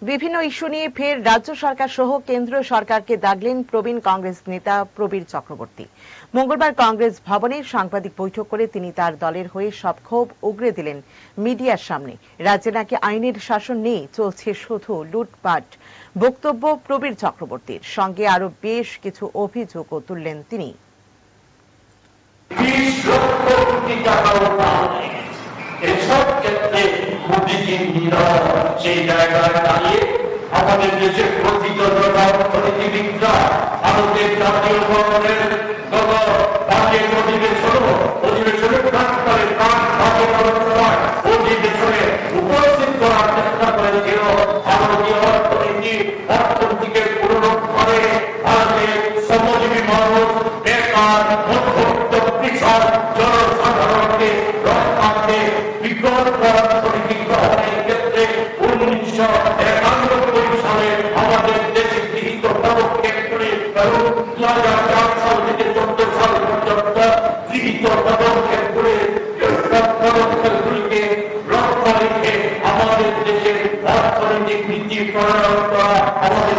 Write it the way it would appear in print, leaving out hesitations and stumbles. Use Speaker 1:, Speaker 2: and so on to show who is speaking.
Speaker 1: বিভিন্ন ইস্যু নিয়ে ফের রাজ্য সরকার সহ কেন্দ্রীয় সরকারকে দাগলেন প্রবীণ কংগ্রেস নেতা প্রবীর চক্রবর্তী। মঙ্গলবার কংগ্রেস ভবনে সাংবাদিক বৈঠক করে তিনি তার দলের হয়ে সব ক্ষোভ উগরে দিলেন মিডিয়ার সামনে। রাজ্যে নাকি আইনের শাসন নেই, চলছে শুধু লুটপাট বক্তব্য প্রবীর চক্রবর্তীর। সঙ্গে আরো বেশ কিছু অভিযোগও তুললেন তিনি।
Speaker 2: এসব ক্ষেত্রে সেই জায়গায় দাঁড়িয়ে আমাদের দেশের প্রকৃত অর্থনীতিবিদরা ভারতের জাতীয় ভবনের গত বাজেট অধিবেশনে অধিবেশনে উপস্থিত করার চেষ্টা করেছিল ভারতীয় অর্থনীতিকে পুনরুদ্ধারে ভারতের শ্রমজীবী মানুষ, বেকার, মধ্যবিত্ত, কৃষক, জনসাধারণকে রক্ষার্থে বিকল্প অর্থনীতি গ্রহণের ক্ষেত্রে 1991 সালে আমাদের দেশে গৃহীত পদক্ষেপগুলি এবং 2004 সাল থেকে 14 সাল পর্যন্ত গৃহীত পদক্ষেপগুলিকে লক্ষ্য রেখে আমাদের দেশের অর্থনৈতিক নীতি প্রণয়ন করা আমাদের